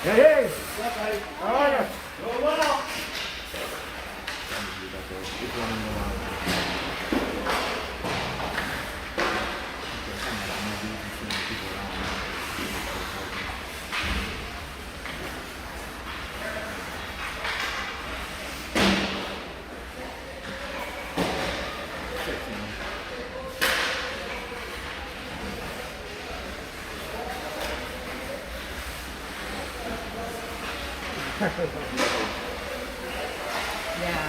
Hey, hey! What's up, buddy? How are you? Doing well. Yeah.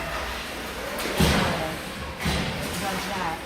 What's that?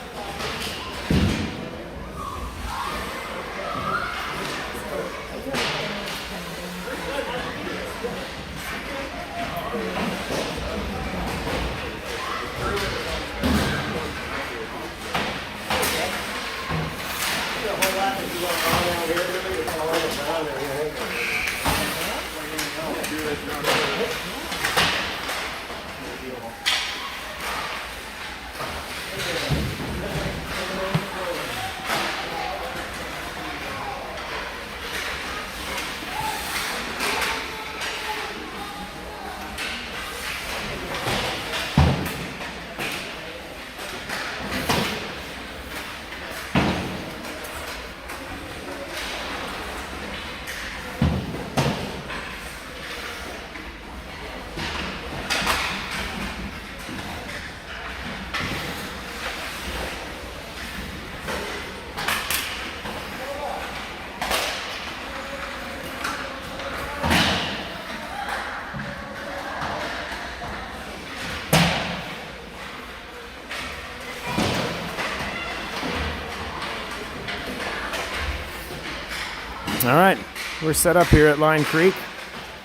All right, we're set up here at Line Creek.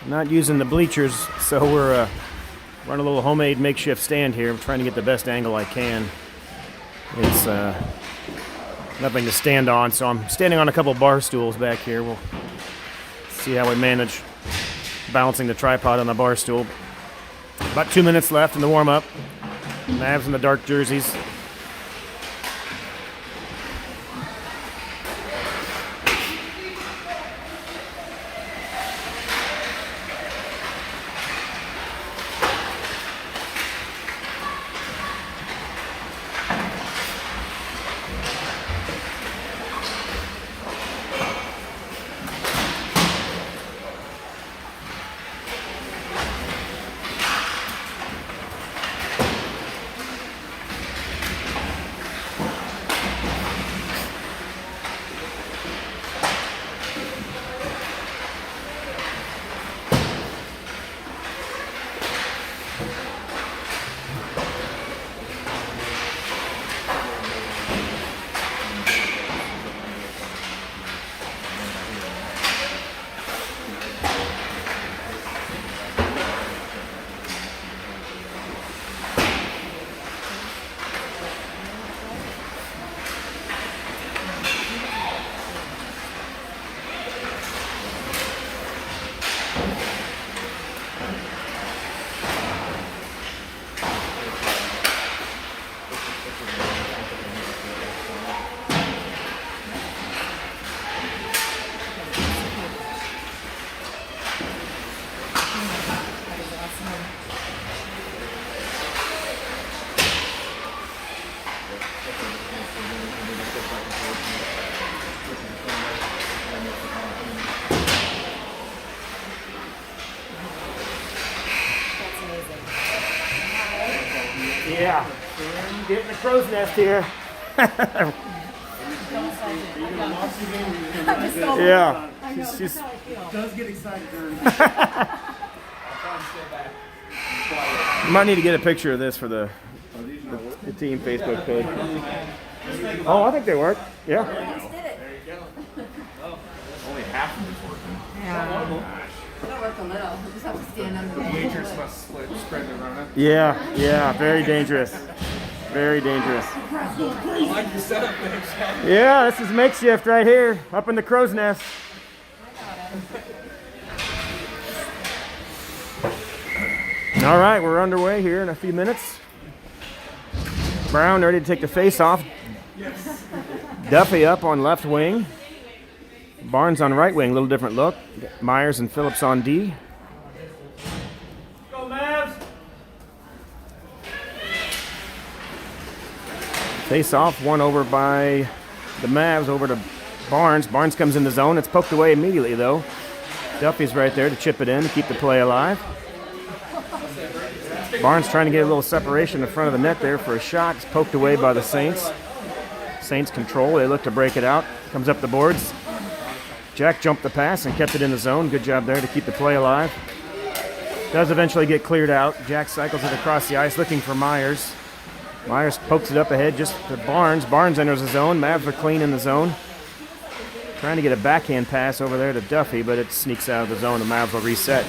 Not using the bleachers, so we're running a little homemade makeshift stand here. I'm trying to get the best angle I can. It's nothing to stand on, so I'm standing on a couple bar stools back here. We'll see how we manage balancing the tripod on the bar stool. About 2 minutes left in the warm-up. Mavs in the dark jerseys. Yeah, getting the crow's nest here. Yeah, she's does get excited during You might need to get a picture of this for the team Facebook page. Oh, I think they work. Yeah. Only half of it's working. Yeah. a little. We'll just have to stand under the Bleachers must spread the run. Yeah, very dangerous. Very dangerous. I like your setup there, Chad. Yeah, this is makeshift right here, up in the crow's nest. All right, we're underway here in a few minutes. Brown ready to take the face off. Duffy up on left wing. Barnes on right wing, a little different look. Myers and Phillips on D. Go Mavs! Face off, one over by the Mavs, over to Barnes. Barnes comes in the zone. It's poked away immediately, though. Duffy's right there to chip it in to keep the play alive. Barnes trying to get a little separation in front of the net there for a shot. It's poked away by the Saints. Saints control. They look to break it out. Comes up the boards. Jack jumped the pass and kept it in the zone. Good job there to keep the play alive. Does eventually get cleared out. Jack cycles it across the ice looking for Myers. Myers pokes it up ahead just to Barnes. Barnes enters the zone. Mavs are clean in the zone. Trying to get a backhand pass over there to Duffy, but it sneaks out of the zone. The Mavs will reset.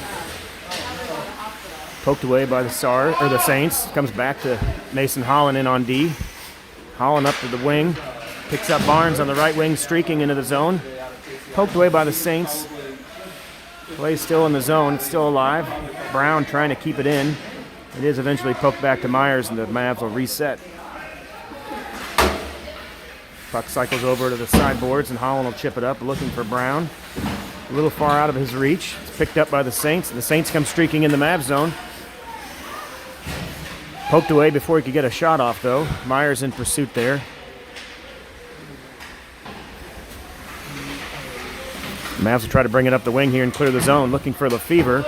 Poked away by the Saints. Comes back to Mason Holland in on D. Holland up to the wing. Picks up Barnes on the right wing, streaking into the zone. Poked away by the Saints. Plays still in the zone. It's still alive. Brown trying to keep it in. It is eventually poked back to Myers, and the Mavs will reset. Puck cycles over to the sideboards, and Holland will chip it up, looking for Brown. A little far out of his reach. It's picked up by the Saints. The Saints come streaking in the Mavs zone. Poked away before he could get a shot off, though. Myers in pursuit there. Mavs will try to bring it up the wing here and clear the zone, looking for Lefevre.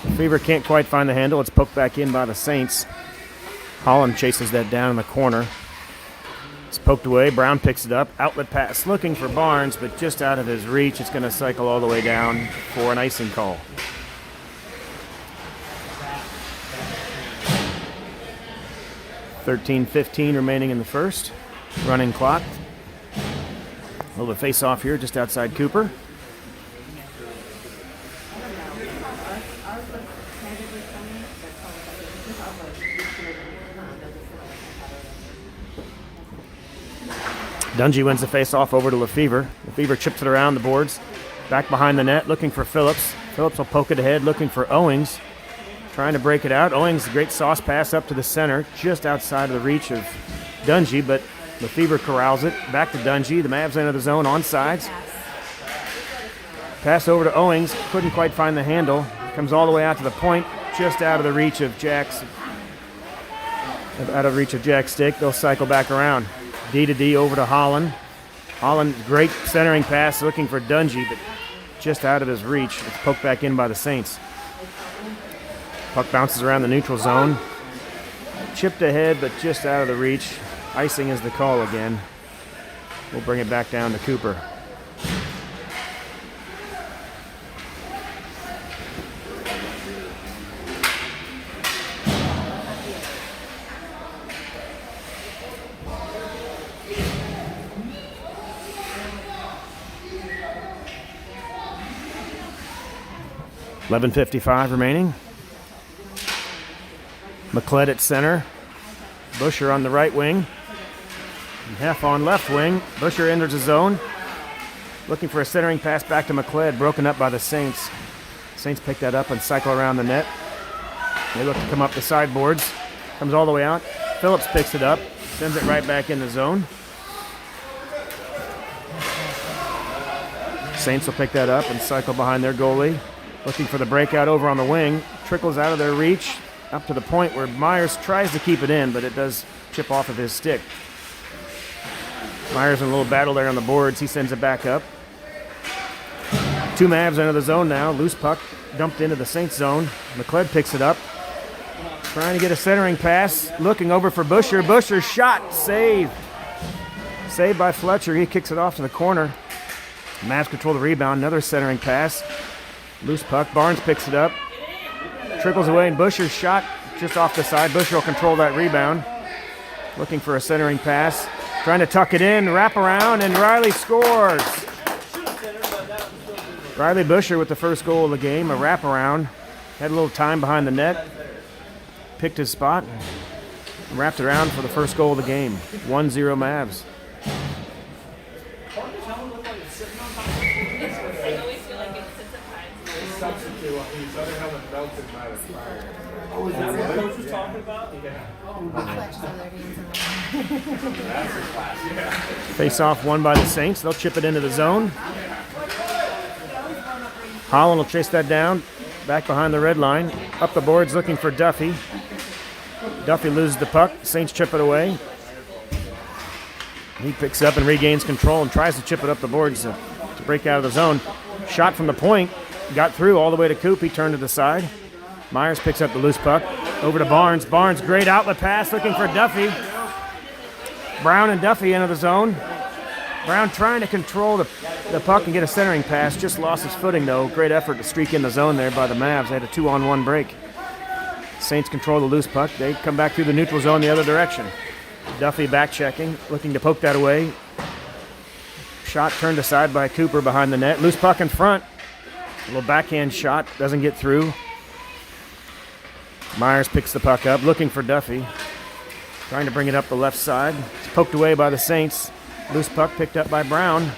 Lefevre can't quite find the handle. It's poked back in by the Saints. Holland chases that down in the corner. It's poked away. Brown picks it up. Outlet pass looking for Barnes, but just out of his reach. It's going to cycle all the way down for an icing call. .15 remaining in the first. Running clock. A little face-off here just outside Cooper. Dungy wins the face-off over to Lefevre. Lefevre chips it around the boards. Back behind the net, looking for Phillips. Phillips will poke it ahead, looking for Owings. Trying to break it out. Owings, a great sauce pass up to the center, just outside of the reach of Dungy, but Lefevre corrals it. Back to Dungy. The Mavs enter the zone on sides. Pass over to Owings. Couldn't quite find the handle. Comes all the way out to the point, just out of the reach of Jack's stick. They'll cycle back around. D to D over to Holland. Holland, great centering pass, looking for Dungy, but just out of his reach. It's poked back in by the Saints. Puck bounces around the neutral zone. Chipped ahead, but just out of the reach. Icing is the call again. We'll bring it back down to Cooper. .11:55 remaining. McLeod at center. Busher on the right wing. And Heff on left wing. Busher enters the zone. Looking for a centering pass back to McLeod. Broken up by the Saints. Saints pick that up and cycle around the net. They look to come up the sideboards. Comes all the way out. Phillips picks it up. Sends it right back in the zone. Saints will pick that up and cycle behind their goalie. Looking for the breakout over on the wing. Trickles out of their reach up to the point where Myers tries to keep it in, but it does chip off of his stick. Myers in a little battle there on the boards. He sends it back up. Two Mavs enter the zone now. Loose puck dumped into the Saints zone. McLeod picks it up. Trying to get a centering pass. Looking over for Busher. Busher's shot. Save. Saved by Fletcher. He kicks it off to the corner. Mavs control the rebound. Another centering pass. Loose puck. Barnes picks it up. Trickles away, and Busher's shot just off the side. Busher will control that rebound. Looking for a centering pass. Trying to tuck it in, wrap around, and Riley scores. Riley Busher with the first goal of the game, a wraparound. Had a little time behind the net. Picked his spot. And wrapped around for the first goal of the game. 1-0 Mavs. Substitute on these other helmet melted by the fire. Oh, is that what Coach was talking about? Yeah. That's a class, yeah. Face off won by the Saints. They'll chip it into the zone. Holland will chase that down. Back behind the red line. Up the boards looking for Duffy. Duffy loses the puck. Saints chip it away. He picks up and regains control and tries to chip it up the boards to break out of the zone. Shot from the point. Got through all the way to Coop. He turned to the side. Myers picks up the loose puck. Over to Barnes. Barnes, great outlet pass looking for Duffy. Brown and Duffy into the zone. Brown trying to control the puck and get a centering pass. Just lost his footing, though. Great effort to streak in the zone there by the Mavs. They had a 2-on-1 break. Saints control the loose puck. They come back through the neutral zone the other direction. Duffy back checking, looking to poke that away. Shot turned aside by Cooper behind the net. Loose puck in front. A little backhand shot, doesn't get through. Myers picks the puck up, looking for Duffy. Trying to bring it up the left side. It's poked away by the Saints. Loose puck picked up by Brown.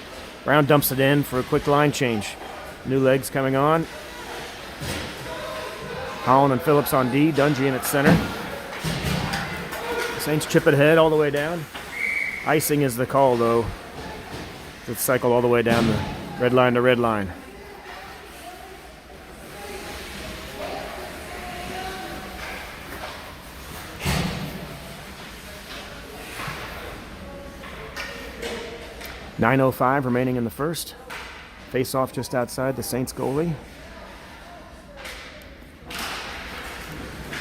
Brown dumps it in for a quick line change. New legs coming on. Holland and Phillips on D. Dungy in at center. Saints chip it ahead all the way down. Icing is the call, though. It's cycled all the way down the red line to red line. .9:05 remaining in the first. Face off just outside the Saints goalie.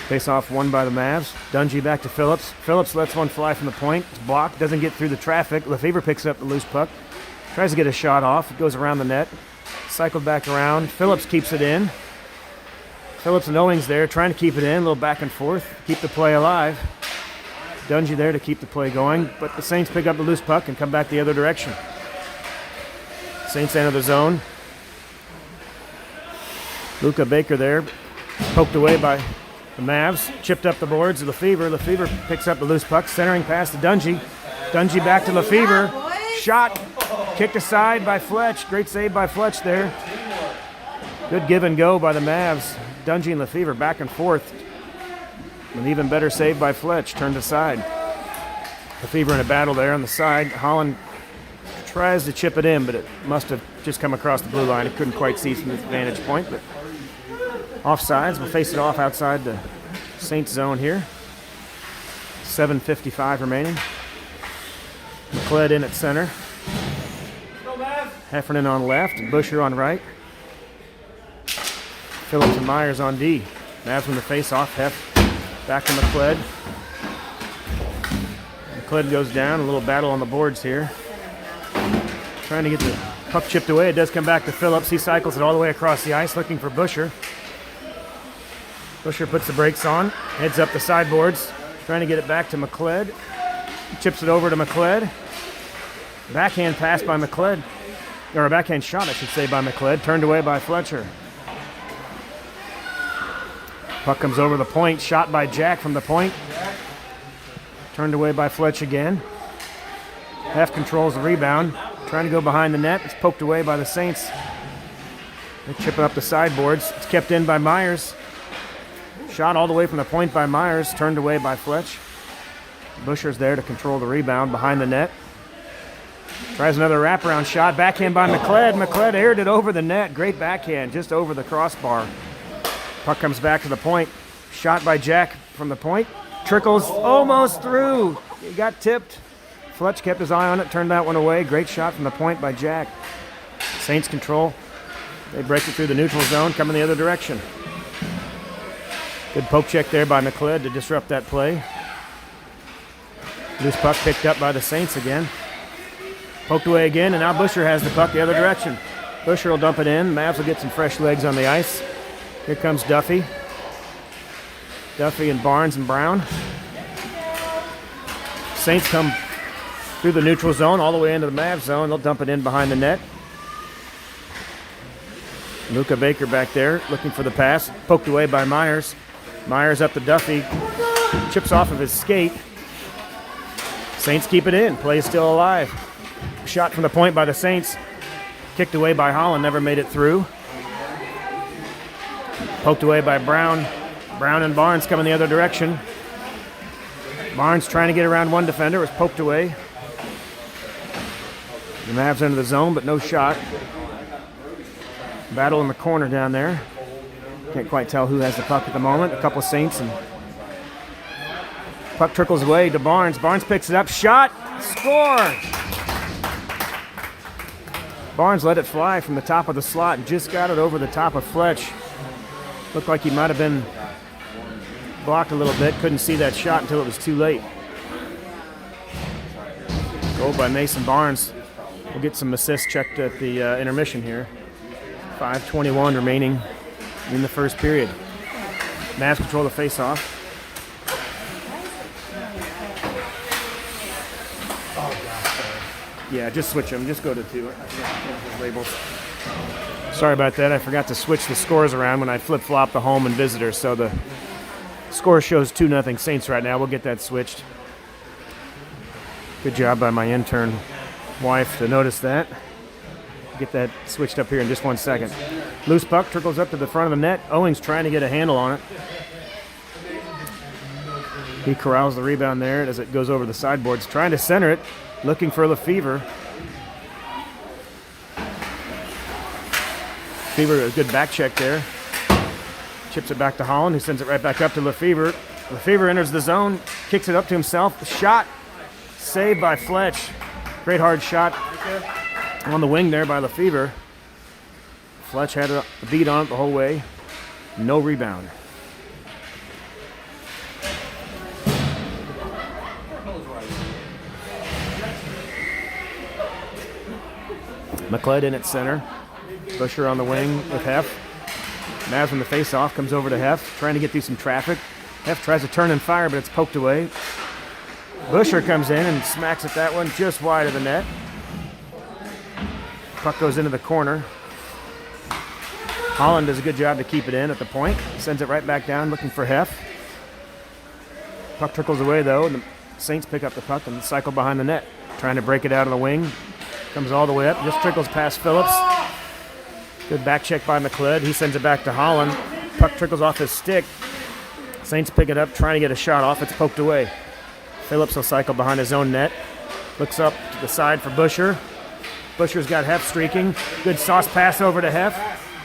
Face off won by the Mavs. Dungy back to Phillips. Phillips lets one fly from the point. It's blocked. Doesn't get through the traffic. Lefebvre picks up the loose puck. Tries to get a shot off. It goes around the net. Cycled back around. Phillips keeps it in. Phillips and Owings there trying to keep it in. A little back and forth. Keep the play alive. Dungy there to keep the play going. But the Saints pick up the loose puck and come back the other direction. Saints enter the zone. Luca Baker there. Poked away by the Mavs. Chipped up the boards. Lefebvre. Lefebvre picks up the loose puck. Centering pass to Dungy. Dungy back to Lefebvre. Shot. Kicked aside by Fletch. Great save by Fletch there. Good give and go by the Mavs. Dungy and Lefebvre back and forth. An even better save by Fletch. Turned aside. Lefebvre in a battle there on the side. Holland tries to chip it in, but it must have just come across the blue line. It couldn't quite see from his vantage point, but offsides. We'll face it off outside the Saints zone here. 7:55 remaining. McLeod in at center. Heffernan on left, and Busher on right. Phillips and Myers on D. Mavs from the face-off. Heff back to McLeod. McLeod goes down. A little battle on the boards here. Trying to get the puck chipped away. It does come back to Phillips. He cycles it all the way across the ice, looking for Busher. Busher puts the brakes on, heads up the sideboards, trying to get it back to McLeod. Chips it over to McLeod. Backhand pass by McLeod. Or a backhand shot, I should say, by McLeod. Turned away by Fletcher. Puck comes over the point. Shot by Jack from the point. Turned away by Fletch again. Heff controls the rebound. Trying to go behind the net. It's poked away by the Saints. They chip it up the sideboards. It's kept in by Myers. Shot all the way from the point by Myers. Turned away by Fletch. Busher's there to control the rebound behind the net. Tries another wraparound shot. Backhand by McLeod. McLeod aired it over the net. Great backhand just over the crossbar. Puck comes back to the point. Shot by Jack from the point. Trickles almost through. He got tipped. Fletch kept his eye on it. Turned that one away. Great shot from the point by Jack. Saints control. They break it through the neutral zone. Coming the other direction. Good poke check there by McLeod to disrupt that play. Loose puck picked up by the Saints again. Poked away again, and now Busher has the puck the other direction. Busher will dump it in. Mavs will get some fresh legs on the ice. Here comes Duffy. Duffy and Barnes and Brown. Saints come through the neutral zone all the way into the Mavs zone. They'll dump it in behind the net. Luka Baker back there looking for the pass. Poked away by Myers. Myers up to Duffy. Chips off of his skate. Saints keep it in. Play is still alive. Shot from the point by the Saints. Kicked away by Holland. Never made it through. Poked away by Brown. Brown and Barnes coming the other direction. Barnes trying to get around one defender. Was poked away. The Mavs into the zone, but no shot. Battle in the corner down there. Can't quite tell who has the puck at the moment. A couple Saints, and puck trickles away to Barnes. Barnes picks it up. Shot. Score. Barnes let it fly from the top of the slot and just got it over the top of Fletch. Looked like he might have been blocked a little bit. Couldn't see that shot until it was too late. Goal by Mason Barnes. We'll get some assists checked at the intermission here. 5:21 remaining in the first period. Mavs control the face-off. Yeah, just switch them. Just go to 2. Labels. Sorry about that. I forgot to switch the scores around when I flip-flop the home and visitors. So the score shows 2-0 Saints right now. We'll get that switched. Good job by my intern wife to notice that. Get that switched up here in just 1 second. Loose puck trickles up to the front of the net. Owings trying to get a handle on it. He corrals the rebound there as it goes over the sideboards. Trying to center it. Looking for Lefevre. Lefevre, a good back check there. Chips it back to Holland, who sends it right back up to Lefevre. Lefevre enters the zone, kicks it up to himself. Shot. Saved by Fletch. Great hard shot on the wing there by Lefevre. Fletch had a beat on it the whole way. No rebound. McLeod in at center. Busher on the wing with Heff. Mavs from the face-off comes over to Heff, trying to get through some traffic. Heff tries to turn and fire, but it's poked away. Busher comes in and smacks at that one just wide of the net. Puck goes into the corner. Holland does a good job to keep it in at the point. Sends it right back down, looking for Heff. Puck trickles away, though, and the Saints pick up the puck and cycle behind the net. Trying to break it out of the wing. Comes all the way up, just trickles past Phillips. Good back check by McLeod. He sends it back to Holland. Puck trickles off his stick. Saints pick it up, trying to get a shot off. It's poked away. Phillips will cycle behind his own net. Looks up to the side for Busher. Busher's got Heff streaking. Good sauce pass over to Heff.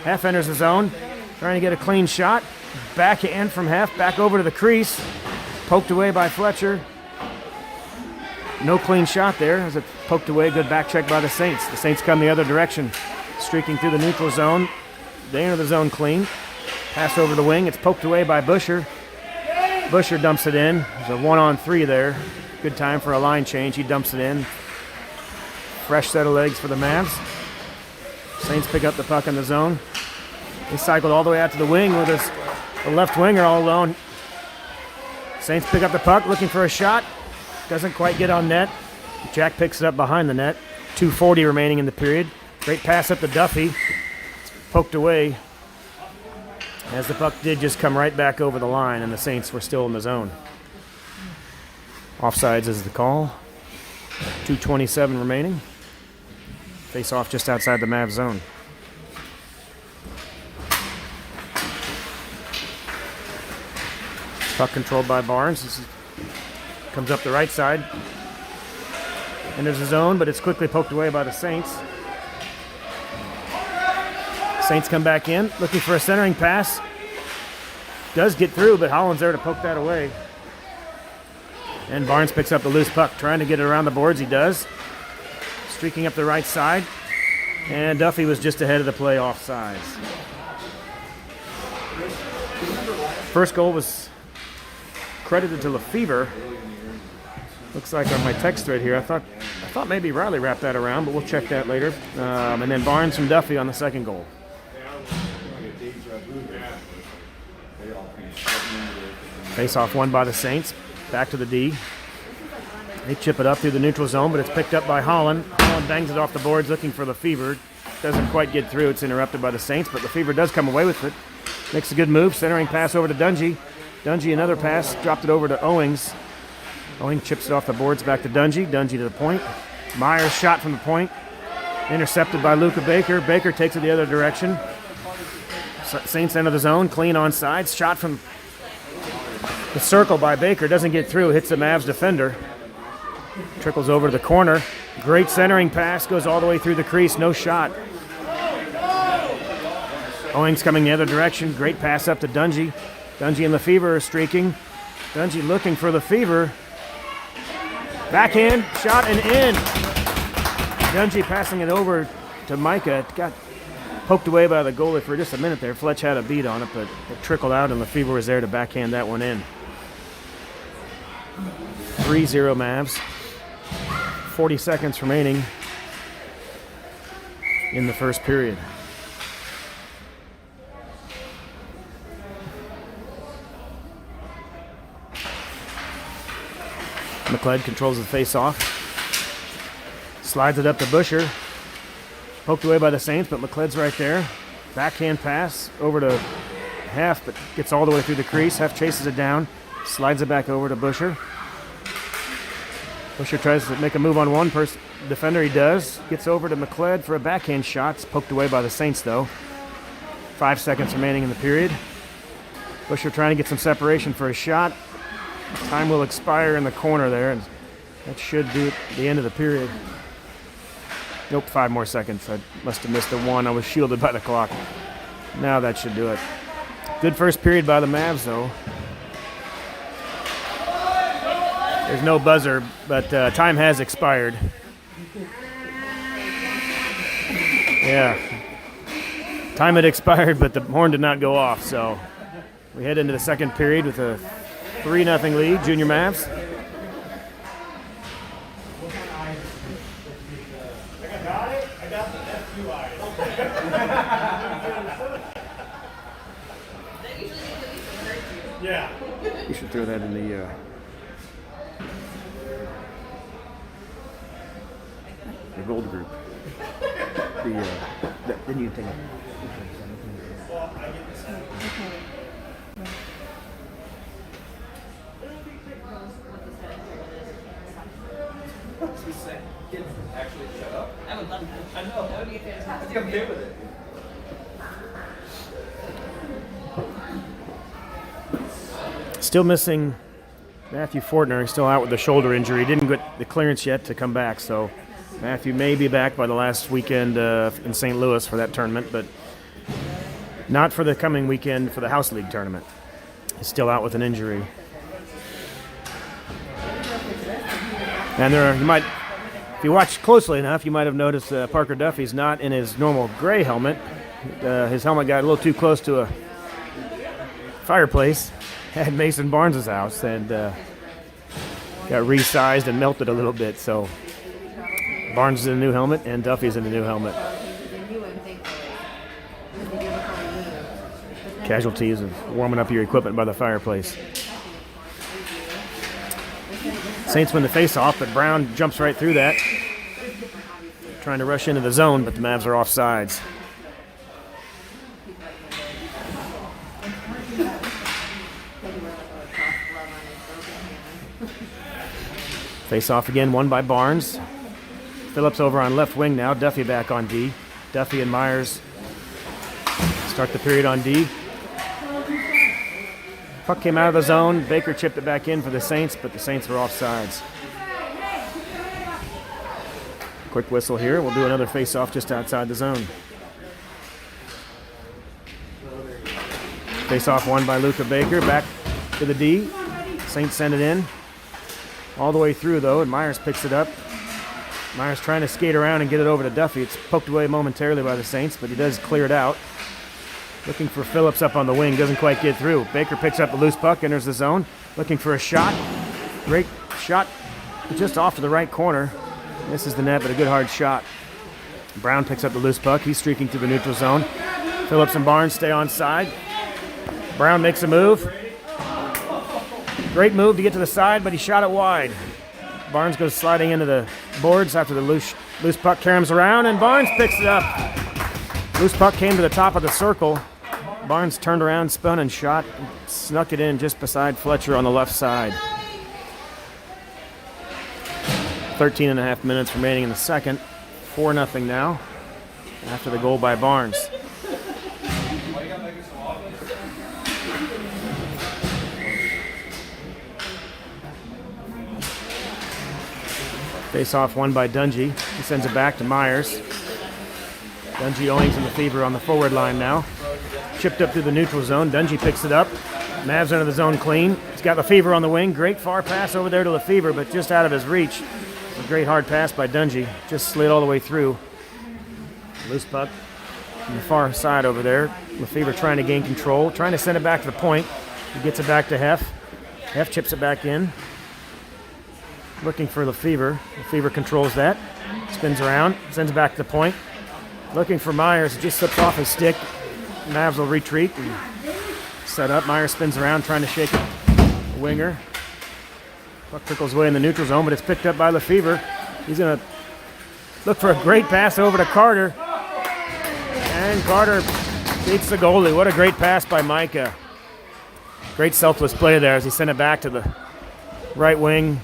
Heff enters the zone, trying to get a clean shot. Backhand from Heff, back over to the crease. Poked away by Fletcher. No clean shot there as it poked away. Good back check by the Saints. The Saints come the other direction, streaking through the neutral zone. They enter the zone clean. Pass over the wing. It's poked away by Busher. Busher dumps it in. There's a 1-on-3 there. Good time for a line change. He dumps it in. Fresh set of legs for the Mavs. Saints pick up the puck in the zone. He cycled all the way out to the wing with the left winger all alone. Saints pick up the puck, looking for a shot. Doesn't quite get on net. Jack picks it up behind the net. 2:40 remaining in the period. Great pass up to Duffy. It's poked away as the puck did just come right back over the line, and the Saints were still in the zone. Offsides is the call. 2:27 remaining. Face off just outside the Mavs zone. Puck controlled by Barnes. Comes up the right side. Enters the zone, but it's quickly poked away by the Saints. Saints come back in, looking for a centering pass. Does get through, but Holland's there to poke that away. And Barnes picks up the loose puck, trying to get it around the boards. He does. Streaking up the right side. And Duffy was just ahead of the play offsides. First goal was credited to Lefevre. Looks like on my text thread here, I thought maybe Riley wrapped that around, but we'll check that later. And then Barnes from Duffy on the second goal. Face off won by the Saints. Back to the D. They chip it up through the neutral zone, but it's picked up by Holland. Holland bangs it off the boards looking for Lefevre. doesn't quite get through. It's interrupted by the Saints, but Lefevre does come away with it. Makes a good move. Centering pass over to Dungy. Dungy, another pass. Dropped it over to Owings. Owings chips it off the boards back to Dungy. Dungy to the point. Myers shot from the point. Intercepted by Luka Baker. Baker takes it the other direction. Saints enter the zone. Clean on sides. Shot from the circle by Baker. Doesn't get through. Hits the Mavs defender. Trickles over to the corner. Great centering pass. Goes all the way through the crease. No shot. Owings coming the other direction. Great pass up to Dungy. Dungy and Lefevre are streaking. Dungy looking for Lefevre. Backhand. Shot and in. Dungy passing it over to Micah. It got poked away by the goalie for just a minute there. Fletch had a beat on it, but it trickled out, and Lefevre was there to backhand that one in. 3-0 Mavs. 40 seconds remaining in the first period. McLeod controls the face-off. Slides it up to Busher. Poked away by the Saints, but McLeod's right there. Backhand pass over to Heff, but gets all the way through the crease. Heff chases it down. Slides it back over to Busher. Busher tries to make a move on one person. Defender, he does. Gets over to McLeod for a backhand shot. It's poked away by the Saints, though. 5 seconds remaining in the period. Busher trying to get some separation for a shot. Time will expire in the corner there, and that should do it at the end of the period. Nope, 5 more seconds. I must have missed the one. I was shielded by the clock. Now that should do it. Good first period by the Mavs, though. There's no buzzer, but time has expired. Yeah. Time had expired, but the horn did not go off, so we head into the second period with a 3-0 lead, Junior Mavs. Yeah. You should throw that in the... the gold group. Then you take it. Actually, shut up. I know. That would be fantastic. I'm okay with it. Still missing Matthew Fortner. He's still out with a shoulder injury. Didn't get the clearance yet to come back, so Matthew may be back by the last weekend in St. Louis for that tournament, but not for the coming weekend for the House League tournament. He's still out with an injury. And if you watch closely enough, you might have noticed Parker Duffy's not in his normal gray helmet. His helmet got a little too close to a fireplace at Mason Barnes' house and got resized and melted a little bit. So Barnes is in a new helmet and Duffy's in a new helmet. Casualties of warming up your equipment by the fireplace. Saints win the face-off, but Brown jumps right through that. Trying to rush into the zone, but the Mavs are offsides. Face-off again, won by Barnes. Phillips over on left wing now. Duffy back on D. Duffy and Myers start the period on D. Puck came out of the zone. Baker chipped it back in for the Saints, but the Saints were offsides. Quick whistle here. We'll do another face-off just outside the zone. Face-off won by Luka Baker. Back to the D. Saints send it in. All the way through, though, and Myers picks it up. Myers trying to skate around and get it over to Duffy. It's poked away momentarily by the Saints, but he does clear it out. Looking for Phillips up on the wing, doesn't quite get through. Baker picks up the loose puck, enters the zone, looking for a shot. Great shot just off to the right corner. Misses the net, but a good hard shot. Brown picks up the loose puck. He's streaking through the neutral zone. Phillips and Barnes stay on side. Brown makes a move. Great move to get to the side, but he shot it wide. Barnes goes sliding into the boards after the loose puck caroms around, and Barnes picks it up. Loose puck came to the top of the circle. Barnes turned around, spun, and shot. And snuck it in just beside Fletcher on the left side. 13 and a half minutes remaining in the second. 4-0 now after the goal by Barnes. Face-off won by Dungy. He sends it back to Myers. Dungy, Owings, and Lefevre on the forward line now. Chipped up through the neutral zone. Dungy picks it up. Mavs under the zone clean. He's got Lefevre on the wing. Great far pass over there to Lefevre, but just out of his reach. A great hard pass by Dungy. Just slid all the way through. Loose puck on the far side over there. Lefevre trying to gain control. Trying to send it back to the point. He gets it back to Heff. Heff chips it back in. Looking for Lefevre. Lefevre controls that. Spins around. Sends it back to the point. Looking for Myers. It just slips off his stick. Mavs will retreat and set up. Myers spins around trying to shake it. A winger. Puck trickles away in the neutral zone, but it's picked up by Lefevre. He's going to look for a great pass over to Carter. And Carter beats the goalie. What a great pass by Micah. Great selfless play there as he sent it back to the right wing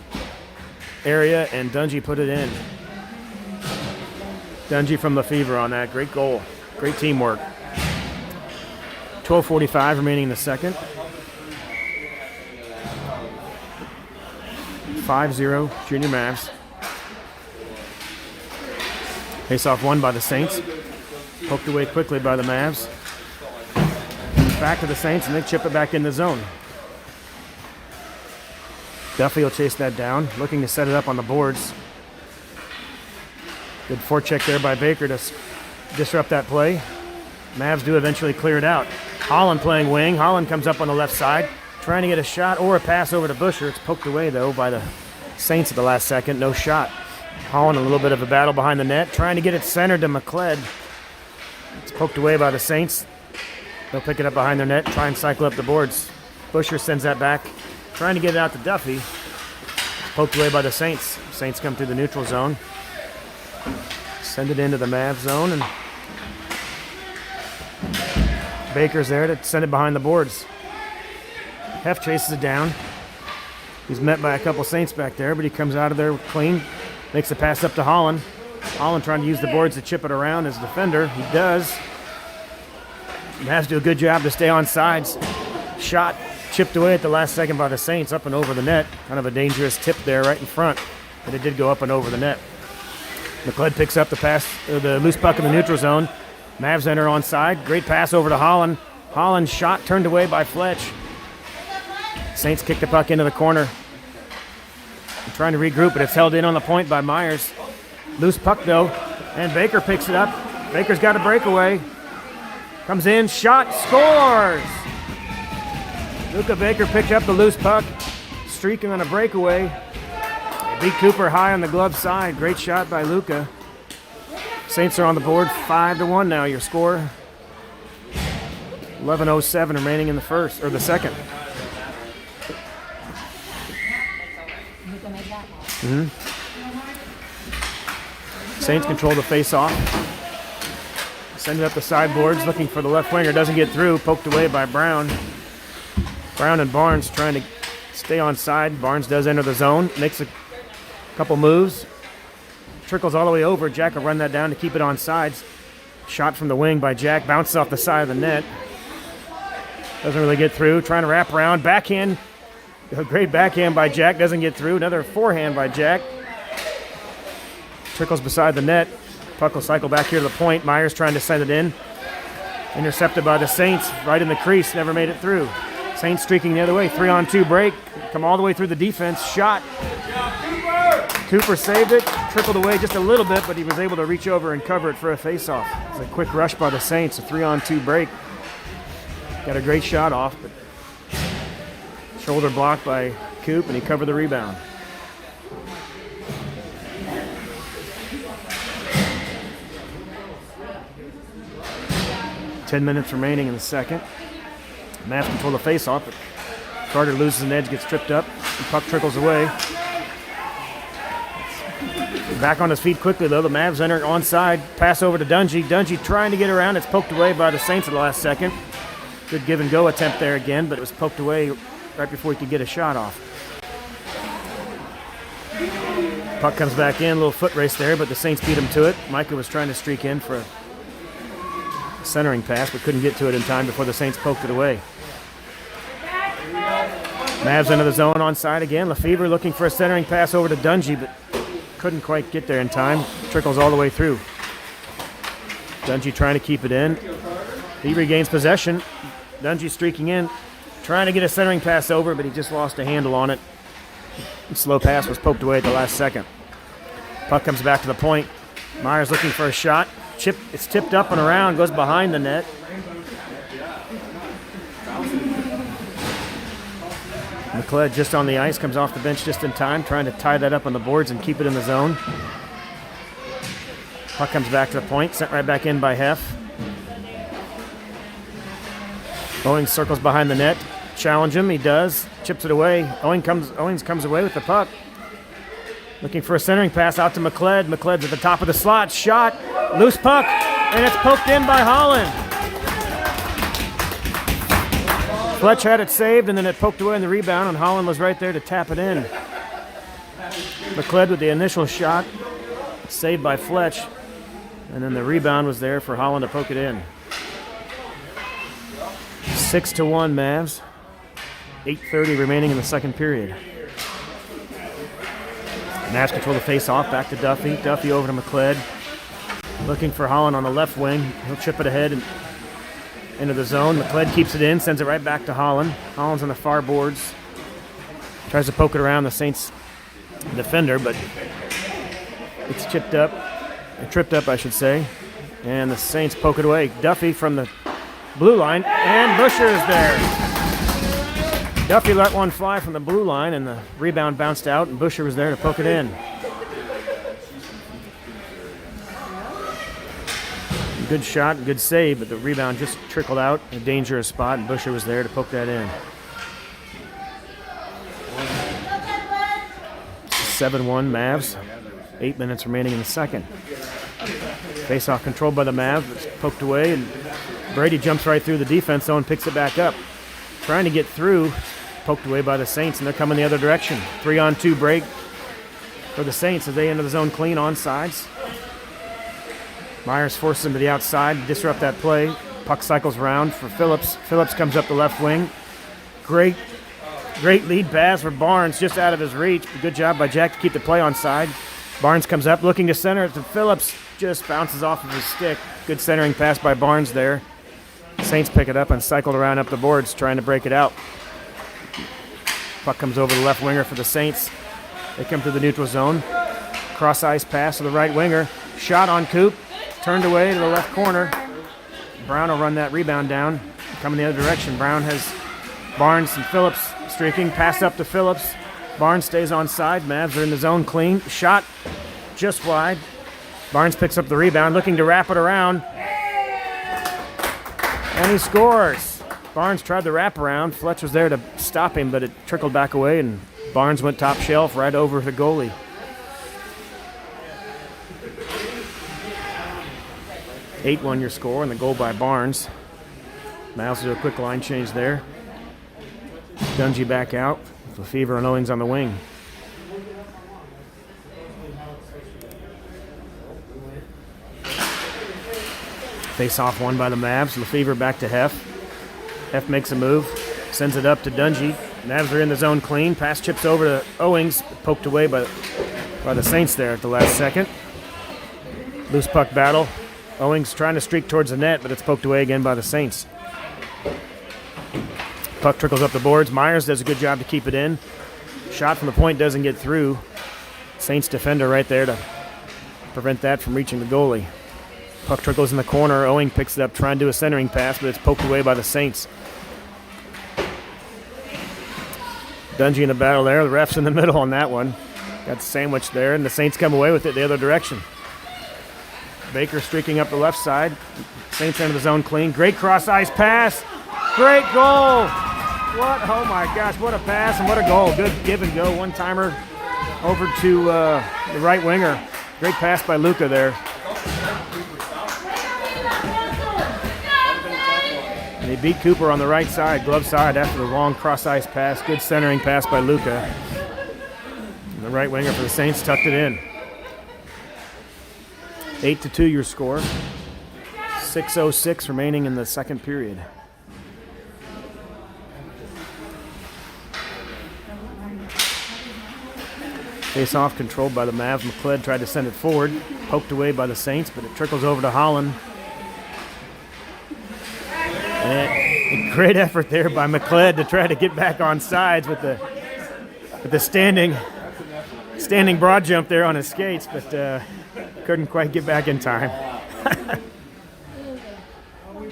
area, and Dungy put it in. Dungy from Lefevre on that. Great goal. Great teamwork. 12:45 remaining in the second. 5-0 Junior Mavs. Face-off won by the Saints. Poked away quickly by the Mavs. Back to the Saints, and they chip it back in the zone. Duffy will chase that down, looking to set it up on the boards. Good forecheck there by Baker to disrupt that play. Mavs do eventually clear it out. Holland playing wing. Holland comes up on the left side, trying to get a shot or a pass over to Busher. It's poked away, though, by the Saints at the last second. No shot. Holland a little bit of a battle behind the net, trying to get it centered to McLeod. It's poked away by the Saints. They'll pick it up behind their net, try and cycle up the boards. Busher sends that back, trying to get it out to Duffy. It's poked away by the Saints. Saints come through the neutral zone. Send it into the Mavs zone, and Baker's there to send it behind the boards. Heff chases it down. He's met by a couple Saints back there, but he comes out of there clean. Makes the pass up to Holland. Holland trying to use the boards to chip it around as a defender. He does. Mavs do a good job to stay on sides. Shot chipped away at the last second by the Saints, up and over the net. Kind of a dangerous tip there right in front, but it did go up and over the net. McLeod picks up the pass, the loose puck in the neutral zone. Mavs enter on side. Great pass over to Holland. Holland shot turned away by Fletch. Saints kick the puck into the corner. They're trying to regroup, but it's held in on the point by Myers. Loose puck, though, and Baker picks it up. Baker's got a breakaway. Comes in, shot, scores! Luca Baker picked up the loose puck, streaking on a breakaway. They beat Cooper high on the glove side. Great shot by Luca. Saints are on the board, 5-1 now, your score. 11:07 remaining in the first, or the second. Saints control the face-off. Send it up the sideboards, looking for the left winger. Doesn't get through, poked away by Brown. Brown and Barnes trying to stay on side. Barnes does enter the zone, makes a couple moves. Trickles all the way over. Jack will run that down to keep it on sides. Shot from the wing by Jack, bounces off the side of the net. Doesn't really get through, trying to wrap around. Backhand, a great backhand by Jack, doesn't get through. Another forehand by Jack. Trickles beside the net. Puck will cycle back here to the point. Myers trying to send it in. Intercepted by the Saints, right in the crease, never made it through. Saints streaking the other way, 3-on-2 break. Come all the way through the defense, shot. Cooper saved it, trickled away just a little bit, but he was able to reach over and cover it for a face-off. It's a quick rush by the Saints, a 3-on-2 break. Got a great shot off, but shoulder blocked by Coop, and he covered the rebound. Ten minutes remaining in the second. Mavs control the face-off, but Carter loses an edge, gets tripped up, and puck trickles away. Back on his feet quickly, though. The Mavs enter onside. Pass over to Dungy. Dungy trying to get around. It's poked away by the Saints at the last second. Good give-and-go attempt there again, but it was poked away right before he could get a shot off. Puck comes back in. A little foot race there, but the Saints beat him to it. Micah was trying to streak in for a centering pass, but couldn't get to it in time before the Saints poked it away. Mavs into the zone onside again. Lefevre looking for a centering pass over to Dungy, but couldn't quite get there in time. Trickles all the way through. Dungy trying to keep it in. He regains possession. Dungy streaking in, trying to get a centering pass over, but he just lost a handle on it. The slow pass was poked away at the last second. Puck comes back to the point. Myers looking for a shot. It's tipped up and around, goes behind the net. McLeod just on the ice, comes off the bench just in time, trying to tie that up on the boards and keep it in the zone. Puck comes back to the point, sent right back in by Heff. Owings circles behind the net, challenge him, he does, chips it away. Owings comes away with the puck. Looking for a centering pass out to McLeod. McLeod's at the top of the slot, shot, loose puck, and it's poked in by Holland. Fletch had it saved, and then it poked away in the rebound, and Holland was right there to tap it in. McLeod with the initial shot, saved by Fletch, and then the rebound was there for Holland to poke it in. 6-1 Mavs. 8:30 remaining in the second period. Mavs control the face-off, back to Duffy. Duffy over to McLeod. Looking for Holland on the left wing. He'll chip it ahead and into the zone. McLeod keeps it in, sends it right back to Holland. Holland's on the far boards. Tries to poke it around the Saints defender, but it's chipped up. Tripped up, I should say. And the Saints poke it away. Duffy from the blue line, and Busher is there. Duffy let one fly from the blue line, and the rebound bounced out, and Busher was there to poke it in. Good shot, good save, but the rebound just trickled out in a dangerous spot, and Busher was there to poke that in. 7-1 Mavs. 8 minutes remaining in the second. Face-off controlled by the Mavs. It's poked away, and Brady jumps right through the defense zone and picks it back up. Trying to get through, poked away by the Saints, and they're coming the other direction. 3-on-2 break for the Saints as they enter the zone clean on sides. Myers forces him to the outside to disrupt that play. Puck cycles around for Phillips. Phillips comes up the left wing. Great lead pass for Barnes, just out of his reach. Good job by Jack to keep the play on side. Barnes comes up looking to center it to Phillips. Just bounces off of his stick. Good centering pass by Barnes there. Saints pick it up and cycled around up the boards trying to break it out. Puck comes over the left winger for the Saints. They come to the neutral zone. Cross ice pass to the right winger. Shot on Coop. Turned away to the left corner. Brown will run that rebound down. Coming the other direction. Brown has Barnes and Phillips streaking. Pass up to Phillips. Barnes stays on side. Mavs are in the zone clean. Shot just wide. Barnes picks up the rebound, looking to wrap it around. And he scores. Barnes tried the wraparound. Fletch was there to stop him, but it trickled back away, and Barnes went top shelf right over the goalie. (8-1) your score, and the goal by Barnes. Miles do a quick line change there. Dungy back out. Lefevre and Owings on the wing. Face-off won by the Mavs. Lefevre back to Heff. Heff makes a move, sends it up to Dungy. Mavs are in the zone clean. Pass chips over to Owings, poked away by the Saints there at the last second. Loose puck battle. Owings trying to streak towards the net, but it's poked away again by the Saints. Puck trickles up the boards. Myers does a good job to keep it in. Shot from the point doesn't get through. Saints defender right there to prevent that from reaching the goalie. Puck trickles in the corner. Owing picks it up, trying to do a centering pass, but it's poked away by the Saints. Dungy in the battle there. The ref's in the middle on that one. Got sandwiched there, and the Saints come away with it the other direction. Baker streaking up the left side. Saints enter the zone clean. Great cross-ice pass. Great goal. What? Oh, my gosh. What a pass and what a goal. Good give and go. One-timer over to the right winger. Great pass by Luka there. And they beat Cooper on the right side, glove side, after the long cross-ice pass. Good centering pass by Luka. And the right winger for the Saints tucked it in. 8-2 your score. 6:06 remaining in the second period. Face off controlled by the Mavs. McLeod tried to send it forward. Poked away by the Saints, but it trickles over to Holland. And a great effort there by McLeod to try to get back on sides with the standing broad jump there on his skates, but couldn't quite get back in time.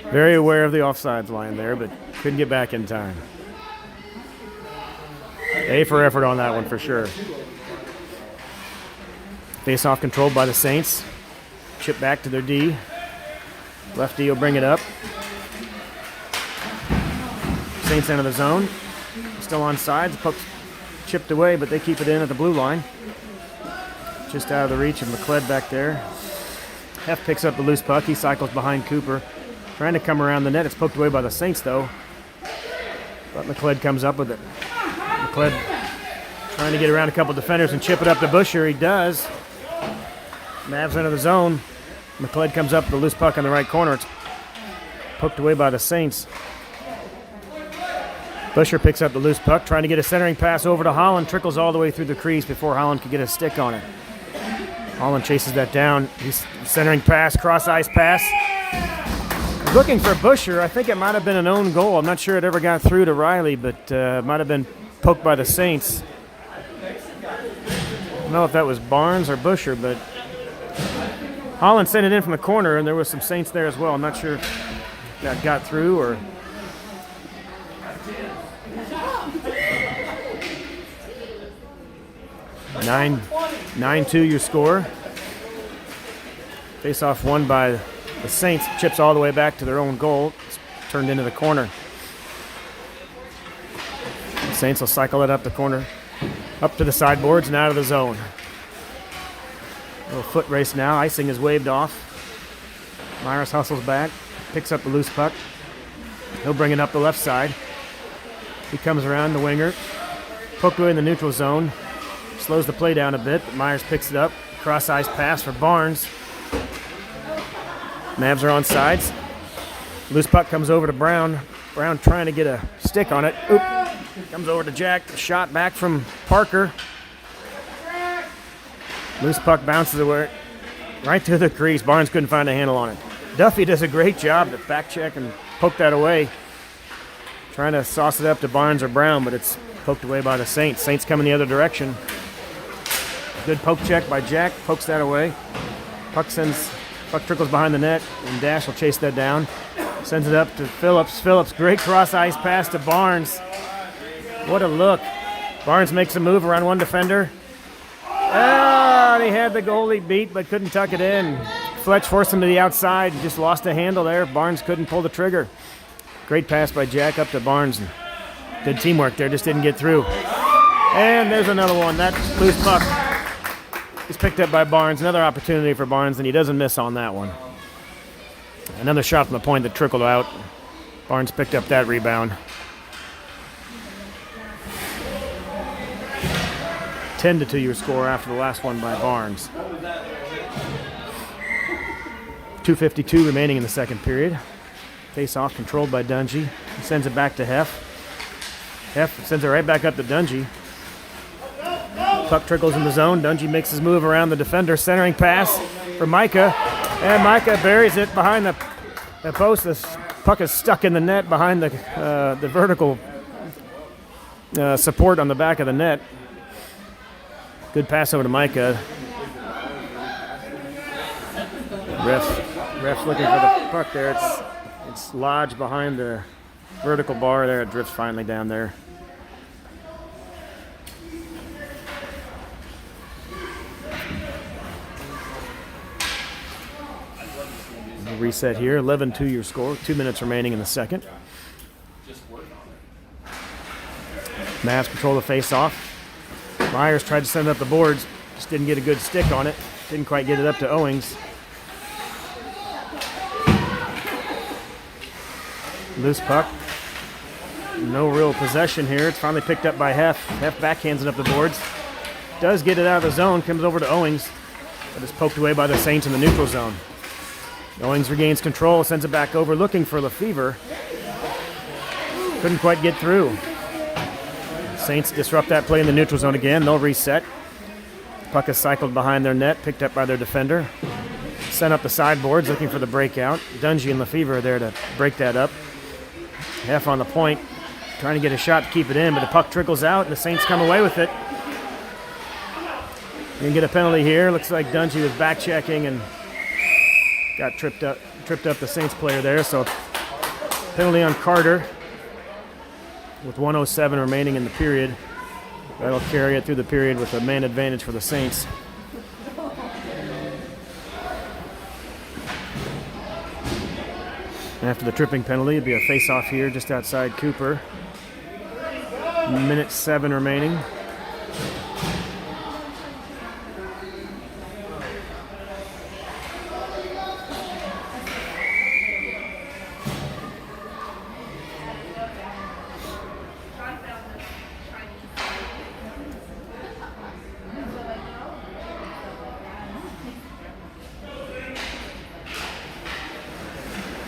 Very aware of the offsides line there, but couldn't get back in time. A for effort on that one for sure. Face-off controlled by the Saints. Chip back to their D. Left D will bring it up. Saints enter the zone. Still on sides. Puck's chipped away, but they keep it in at the blue line. Just out of the reach of McLeod back there. Hef picks up the loose puck. He cycles behind Cooper. Trying to come around the net. It's poked away by the Saints, though. But McLeod comes up with it. McLeod trying to get around a couple defenders and chip it up to Busher. He does. Mavs into the zone. McLeod comes up with the loose puck on the right corner. It's poked away by the Saints. Busher picks up the loose puck, trying to get a centering pass over to Holland. Trickles all the way through the crease before Holland could get a stick on it. Holland chases that down. He's centering pass, cross-ice pass. Looking for Busher. I think it might have been an own goal. I'm not sure it ever got through to Riley, but it might have been poked by the Saints. I don't know if that was Barnes or Busher, but Holland sent it in from the corner, and there was some Saints there as well. I'm not sure if that got through or... Nine 2 your score. Face-off won by the Saints. Chips all the way back to their own goal. It's turned into the corner. The Saints will cycle it up the corner, up to the sideboards and out of the zone. A little foot race now. Icing is waved off. Myers hustles back, picks up the loose puck. He'll bring it up the left side. He comes around the winger. Poked away in the neutral zone. Slows the play down a bit, but Myers picks it up. Cross-ice pass for Barnes. Mavs are on sides. Loose puck comes over to Brown. Brown trying to get a stick on it. Oop. Comes over to Jack. Shot back from Parker. Loose puck bounces away right through the crease. Barnes couldn't find a handle on it. Duffy does a great job to back check and poke that away. Trying to sauce it up to Barnes or Brown, but it's poked away by the Saints. Saints coming the other direction. Good poke check by Jack. Pokes that away. Puck trickles behind the net, and Dash will chase that down. Sends it up to Phillips. Phillips, great cross-ice pass to Barnes. What a look. Barnes makes a move around one defender. And he had the goalie beat, but couldn't tuck it in. Fletch forced him to the outside. Just lost a handle there. Barnes couldn't pull the trigger. Great pass by Jack up to Barnes. Good teamwork there, just didn't get through. And there's another one. That loose puck is picked up by Barnes. Another opportunity for Barnes, and he doesn't miss on that one. Another shot from the point that trickled out. Barnes picked up that rebound. 10-2 your score after the last one by Barnes. 2:52 remaining in the second period. Face-off controlled by Dungy. He sends it back to Hef. Hef sends it right back up to Dungy. Puck trickles in the zone. Dungy makes his move around the defender. Centering pass for Micah. And Micah buries it behind the post. The puck is stuck in the net behind the vertical support on the back of the net. Good pass over to Micah. Ref's looking for the puck there. It's lodged behind the vertical bar there. It drifts finally down there. We'll reset here. 11-2 your score. 2 minutes remaining in the second. Mavs control the face-off. Myers tried to send up the boards. Just didn't get a good stick on it. Didn't quite get it up to Owings. Loose puck. No real possession here. It's finally picked up by Heff. Heff backhands it up the boards. Does get it out of the zone. Comes over to Owings. But is poked away by the Saints in the neutral zone. Owings regains control. Sends it back over looking for Lefevre. Couldn't quite get through. Saints disrupt that play in the neutral zone again. They'll reset. Puck is cycled behind their net. Picked up by their defender. Sent up the sideboards looking for the breakout. Dungy and Lefevre are there to break that up. Heff on the point, trying to get a shot to keep it in, but the puck trickles out and the Saints come away with it. You can get a penalty here. Looks like Dungy was back checking and got tripped up the Saints player there. So penalty on Carter with 1:07 remaining in the period. That'll carry it through the period with a man advantage for the Saints. After the tripping penalty, it'd be a face-off here just outside Cooper. Minute 7 remaining.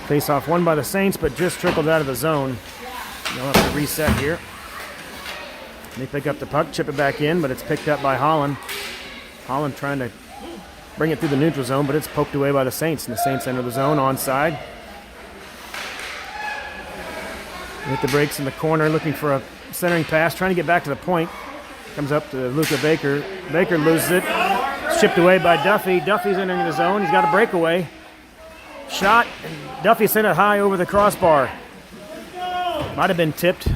Face-off won by the Saints, but just trickled out of the zone. They'll have to reset here. They pick up the puck, chip it back in, but it's picked up by Holland. Holland trying to bring it through the neutral zone, but it's poked away by the Saints, and the Saints enter the zone onside. Hit the brakes in the corner, looking for a centering pass, trying to get back to the point. Comes up to Luca Baker. Baker loses it. Chipped away by Duffy. Duffy's entering the zone. He's got a breakaway. Shot, and Duffy sent it high over the crossbar. Might have been tipped.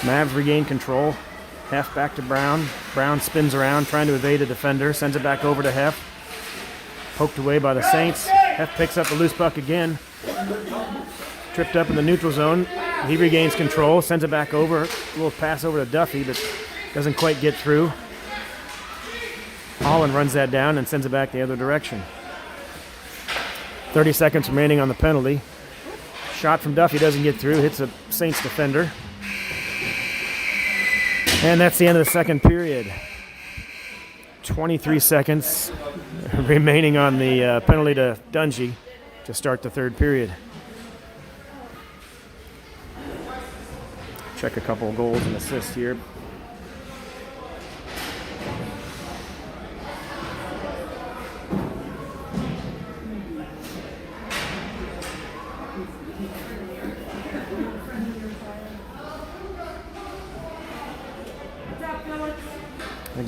Mavs regain control. Heff back to Brown. Brown spins around, trying to evade a defender. Sends it back over to Heff. Poked away by the Saints. Heff picks up the loose puck again. Tripped up in the neutral zone. He regains control, sends it back over. A little pass over to Duffy, but doesn't quite get through. Holland runs that down and sends it back the other direction. 30 seconds remaining on the penalty. Shot from Duffy doesn't get through, hits a Saints defender. And that's the end of the second period. 23 seconds remaining on the penalty to Dungy to start the third period. Check a couple of goals and assists here.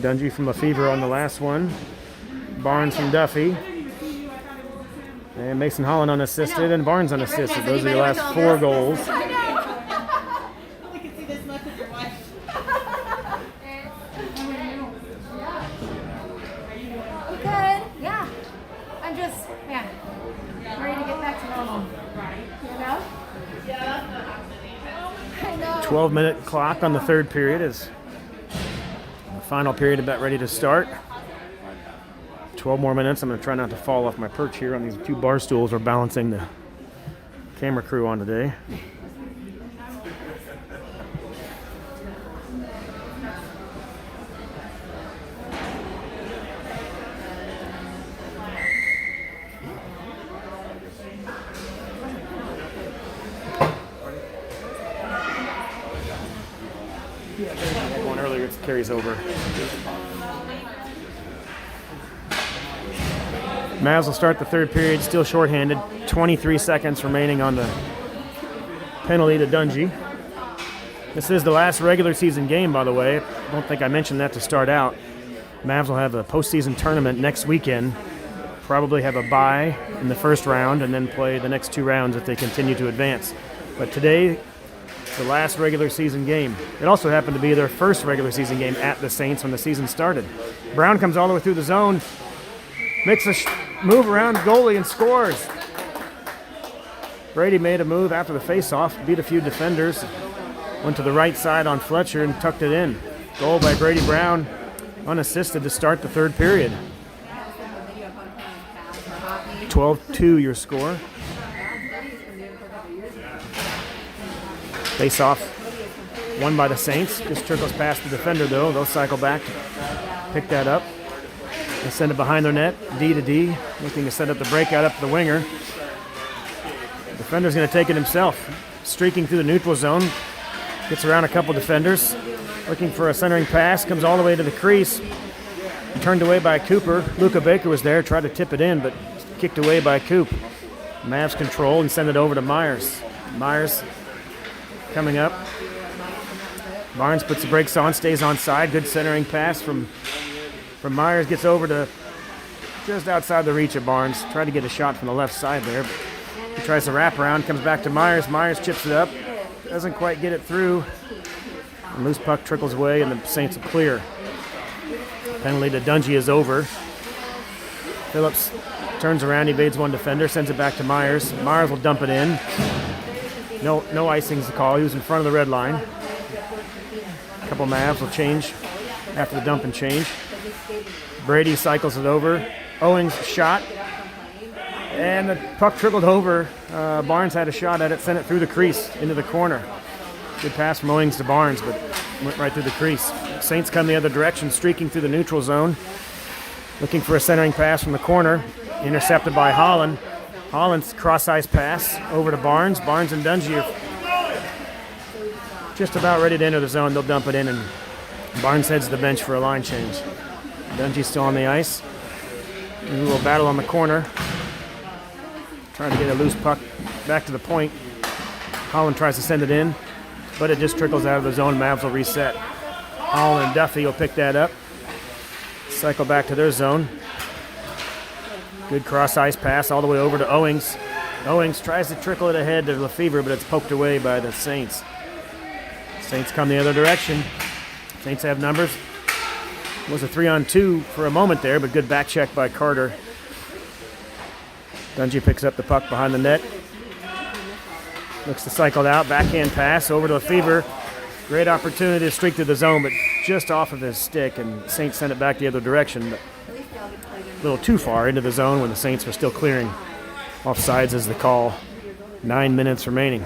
Dungy from Lefevre on the last one. Barnes from Duffy. And Mason Holland unassisted and Barnes unassisted. Those are your last 4 goals. I know. We can see this much of your wife. Good. Yeah. I'm just, ready to get back to normal. You know? Yeah. I know. 12-minute clock on the third period is final period about ready to start. 12 more minutes. I'm going to try not to fall off my perch here on these 2 bar stools we're balancing the camera crew on today. One earlier, it carries over. Mavs will start the third period, still shorthanded. 23 seconds remaining on the penalty to Dungy. This is the last regular season game, by the way. I don't think I mentioned that to start out. Mavs will have a postseason tournament next weekend. Probably have a bye in the first round and then play the next 2 rounds if they continue to advance. But today, the last regular season game. It also happened to be their first regular season game at the Saints when the season started. Brown comes all the way through the zone, makes a move around goalie and scores. Brady made a move after the faceoff, beat a few defenders, went to the right side on Fletcher and tucked it in. Goal by Brady Brown. unassisted to start the third period. 12-2 your score. Face off won by the Saints. Just trickles past the defender though. They'll cycle back to pick that up. They send it behind their net, D to D, looking to set up the breakout up to the winger. The defender's going to take it himself. Streaking through the neutral zone. Gets around a couple defenders. Looking for a centering pass. Comes all the way to the crease. Turned away by Cooper. Luca Baker was there. Tried to tip it in, but kicked away by Coop. Mavs control and send it over to Myers. Myers coming up. Barnes puts the brakes on, stays on side. Good centering pass from Myers. Gets over to just outside the reach of Barnes. Tried to get a shot from the left side there, but he tries to wrap around. Comes back to Myers. Myers chips it up. Doesn't quite get it through. And loose puck trickles away, and the Saints will clear. Penalty to Dungy is over. Phillips turns around, evades one defender, sends it back to Myers. Myers will dump it in. No icing's the call. He was in front of the red line. A couple Mavs will change after the dump and change. Brady cycles it over. Owings shot. And the puck trickled over. Barnes had a shot at it, sent it through the crease into the corner. Good pass from Owings to Barnes, but went right through the crease. Saints come the other direction, streaking through the neutral zone. Looking for a centering pass from the corner. Intercepted by Holland. Holland's cross-ice pass over to Barnes. Barnes and Dungy are just about ready to enter the zone. They'll dump it in, and Barnes heads to the bench for a line change. Dungy's still on the ice. And we will battle on the corner. Trying to get a loose puck back to the point. Holland tries to send it in, but it just trickles out of the zone. Mavs will reset. Holland and Duffy will pick that up. Cycle back to their zone. Good cross-ice pass all the way over to Owings. Owings tries to trickle it ahead to Lefevre, but it's poked away by the Saints. Saints come the other direction. Saints have numbers. It was a 3-on-2 for a moment there, but good back check by Carter. Dungy picks up the puck behind the net. Looks to cycle it out. Backhand pass over to Lefevre. Great opportunity to streak through the zone, but just off of his stick, and Saints sent it back the other direction. But a little too far into the zone when the Saints were still clearing. Offsides is the call. 9 minutes remaining.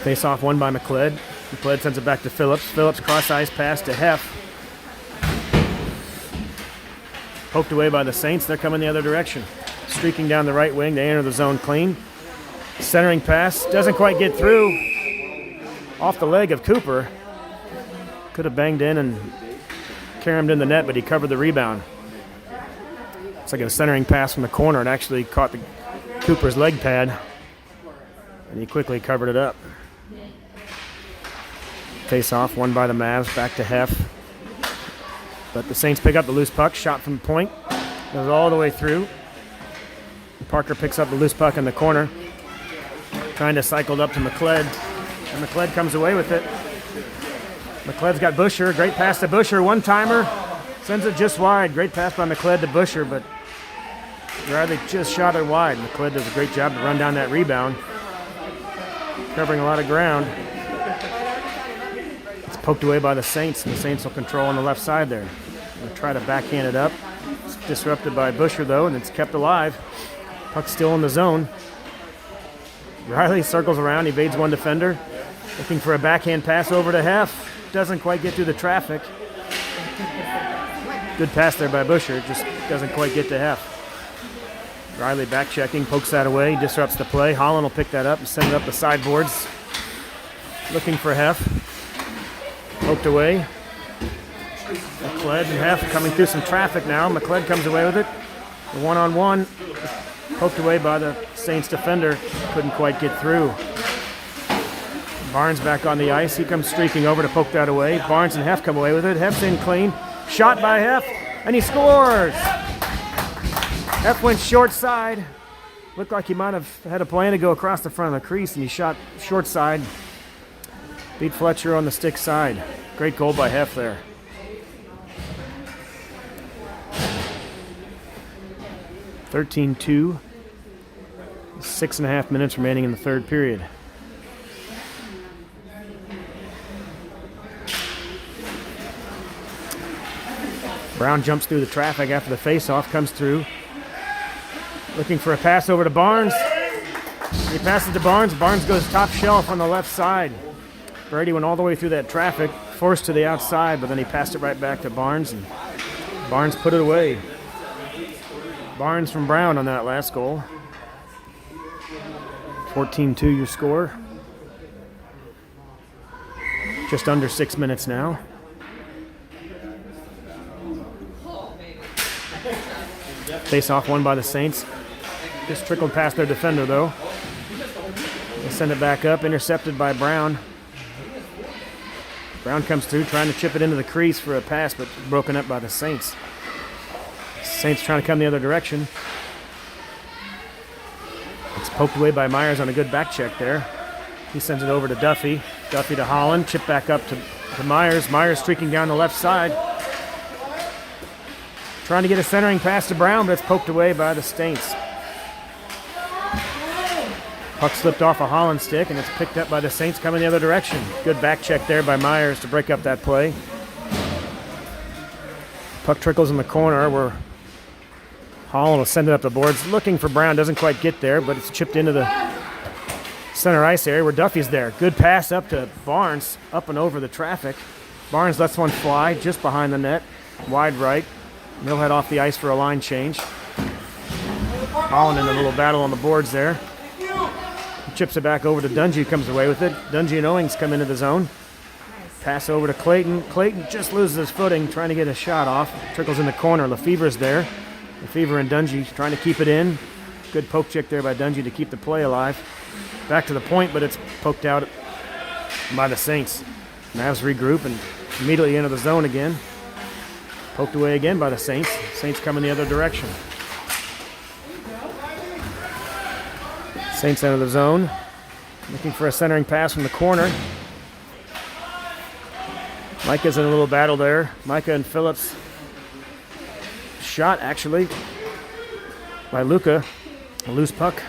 Face off won by McLeod. McLeod sends it back to Phillips. Phillips cross-ice pass to Heff. Poked away by the Saints. They're coming the other direction. Streaking down the right wing. They enter the zone clean. Centering pass. Doesn't quite get through. Off the leg of Cooper. Could have banged in and carried in the net, but he covered the rebound. It's like a centering pass from the corner. It actually caught Cooper's leg pad, and he quickly covered it up. Face off, won by the Mavs, back to Heff. But the Saints pick up the loose puck, shot from the point. Goes all the way through. Parker picks up the loose puck in the corner. Trying to cycle it up to McLeod. And McLeod comes away with it. McLeod's got Busher, great pass to Busher, one-timer. Sends it just wide. Great pass by McLeod to Busher, but Riley just shot it wide. McLeod does a great job to run down that rebound. Covering a lot of ground. Poked away by the Saints, and the Saints will control on the left side there. They'll try to backhand it up. It's disrupted by Busher, though, and it's kept alive. Puck's still in the zone. Riley circles around, evades one defender. Looking for a backhand pass over to Heff. Doesn't quite get through the traffic. Good pass there by Busher, just doesn't quite get to Heff. Riley back checking, pokes that away, disrupts the play. Holland will pick that up and send it up the sideboards. Looking for Heff. Poked away. McLeod and Heff coming through some traffic now. McLeod comes away with it. The one-on-one. Poked away by the Saints defender. Couldn't quite get through. Barnes back on the ice. He comes streaking over to poke that away. Barnes and Heff come away with it. Heff's in clean. Shot by Heff, and he scores! Heff went short side. Looked like he might have had a plan to go across the front of the crease, and he shot short side. Beat Fletcher on the stick side. Great goal by Heff there. 13-2. 6.5 minutes remaining in the third period. Brown jumps through the traffic after the face-off, comes through. Looking for a pass over to Barnes. He passes to Barnes. Barnes goes top shelf on the left side. Brady went all the way through that traffic, forced to the outside, but then he passed it right back to Barnes, and Barnes put it away. Barnes from Brown on that last goal. 14-2 your score. Just under 6 minutes now. Face-off won by the Saints. Just trickled past their defender, though. They send it back up, intercepted by Brown. Brown comes through, trying to chip it into the crease for a pass, but broken up by the Saints. Saints trying to come the other direction. It's poked away by Myers on a good back check there. He sends it over to Duffy. Duffy to Holland. Chip back up to Myers. Myers streaking down the left side. Trying to get a centering pass to Brown, but it's poked away by the Saints. Puck slipped off a Holland stick, and it's picked up by the Saints coming the other direction. Good back check there by Myers to break up that play. Puck trickles in the corner where Holland will send it up the boards. Looking for Brown, doesn't quite get there, but it's chipped into the center ice area where Duffy's there. Good pass up to Barnes, up and over the traffic. Barnes lets one fly just behind the net, wide right. They'll head off the ice for a line change. Holland in a little battle on the boards there. He chips it back over to Dungy, who comes away with it. Dungy and Owings come into the zone. Pass over to Clayton. Clayton just loses his footing, trying to get a shot off. Trickles in the corner. Lefevre's there. Lefevre and Dungy trying to keep it in. Good poke check there by Dungy to keep the play alive. Back to the point, but it's poked out by the Saints. Mavs regroup and immediately enter the zone again. Poked away again by the Saints. Saints coming the other direction. Saints enter the zone. Looking for a centering pass from the corner. Micah's in a little battle there. Micah and Phillips. Shot, actually, by Luca. A loose puck.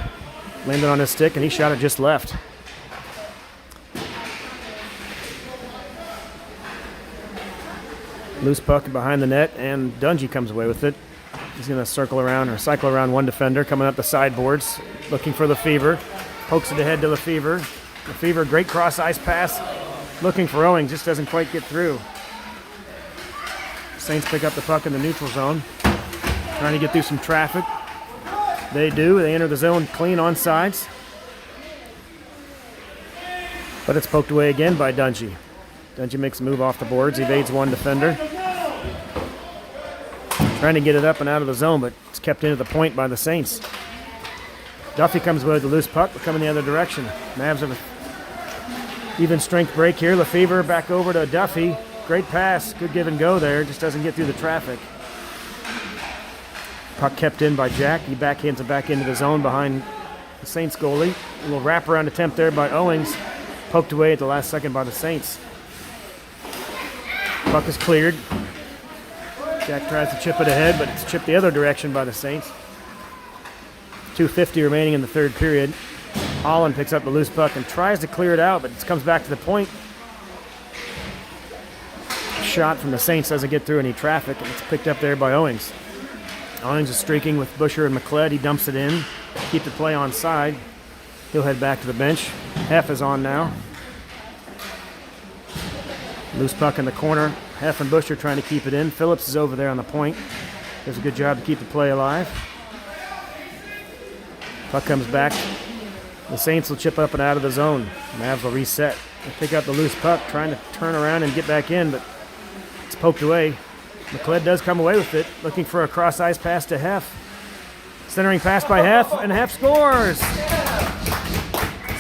Landed on his stick, and he shot it just left. Loose puck behind the net, and Dungy comes away with it. He's going to cycle around one defender, coming up the sideboards, looking for Lefevre. Pokes it ahead to Lefevre. Lefevre, great cross ice pass. Looking for Owings, just doesn't quite get through. Saints pick up the puck in the neutral zone, trying to get through some traffic. They do. They enter the zone clean on sides. But it's poked away again by Dungy. Dungy makes a move off the boards, evades one defender. Trying to get it up and out of the zone, but it's kept into the point by the Saints. Duffy comes away with the loose puck, but coming the other direction. Mavs have an even strength break here. Lefevre back over to Duffy. Great pass, good give and go there, just doesn't get through the traffic. Puck kept in by Jack. He backhands it back into the zone behind the Saints goalie. A little wraparound attempt there by Owings. Poked away at the last second by the Saints. Puck is cleared. Jack tries to chip it ahead, but it's chipped the other direction by the Saints. 2:50 remaining in the third period. Holland picks up the loose puck and tries to clear it out, but it comes back to the point. Shot from the Saints doesn't get through any traffic, and it's picked up there by Owings. Owings is streaking with Busher and McLeod. He dumps it in. Keep the play on side. He'll head back to the bench. Heff is on now. Loose puck in the corner. Heff and Busher trying to keep it in. Phillips is over there on the point. Does a good job to keep the play alive. Puck comes back. The Saints will chip up and out of the zone. Mavs will reset. They pick up the loose puck, trying to turn around and get back in, but it's poked away. McLeod does come away with it, looking for a cross ice pass to Heff. Centering pass by Heff, and Heff scores!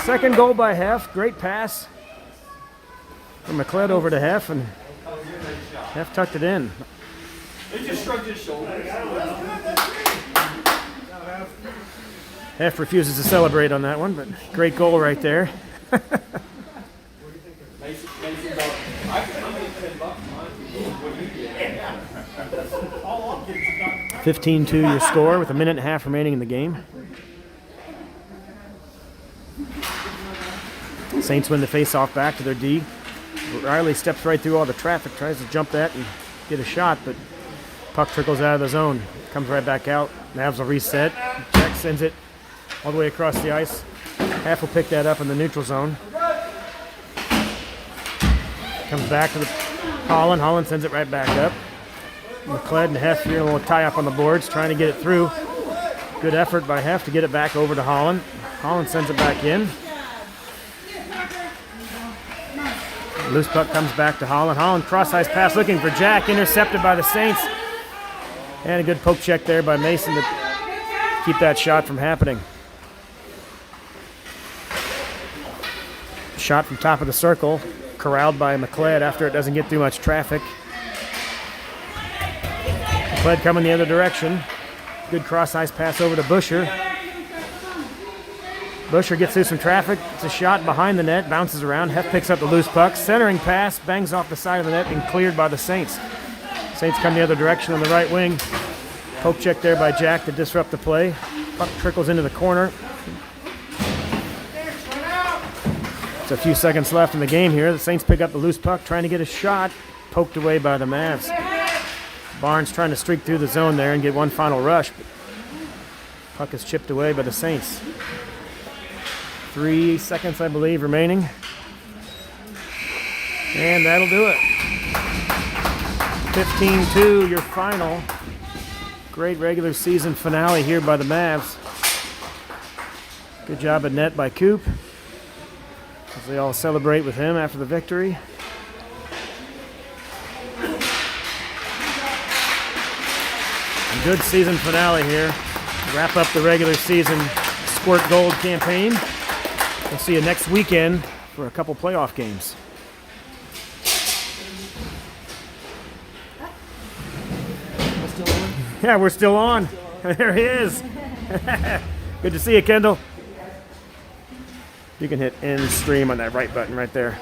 Second goal by Heff. Great pass from McLeod over to Heff, and Heff tucked it in. He just shrugged his shoulders. Heff refuses to celebrate on that one, but great goal right there. Mason, I $15-2 your score with a minute and a half remaining in the game. Saints win the face-off back to their D. Riley steps right through all the traffic, tries to jump that and get a shot, but puck trickles out of the zone. Comes right back out. Mavs will reset. Jack sends it all the way across the ice. Half will pick that up in the neutral zone. Comes back to the Holland. Holland sends it right back up. McLeod and Hef here, a little tie-up on the boards, trying to get it through. Good effort by Hef to get it back over to Holland. Holland sends it back in. Loose puck comes back to Holland. Holland cross-ice pass looking for Jack, intercepted by the Saints. And a good poke check there by Mason to keep that shot from happening. Shot from top of the circle, corralled by McLeod after it doesn't get through much traffic. McLeod coming the other direction. Good cross-ice pass over to Busher. Busher gets through some traffic. It's a shot behind the net, bounces around. Hef picks up the loose puck. Centering pass, bangs off the side of the net and cleared by the Saints. Saints come the other direction on the right wing. Poke check there by Jack to disrupt the play. Puck trickles into the corner. It's a few seconds left in the game here. The Saints pick up the loose puck, trying to get a shot. Poked away by the Mavs. Barnes trying to streak through the zone there and get one final rush. But puck is chipped away by the Saints. 3 seconds, I believe, remaining. And that'll do it. 15-2, your final. Great regular season finale here by the Mavs. Good job at net by Coop, as they all celebrate with him after the victory. A good season finale here. Wrap up the regular season Squirt Gold campaign. We'll see you next weekend for a couple playoff games. Yeah, we're still on. There he is. Good to see you, Kendall. You can hit end stream on that right button right there.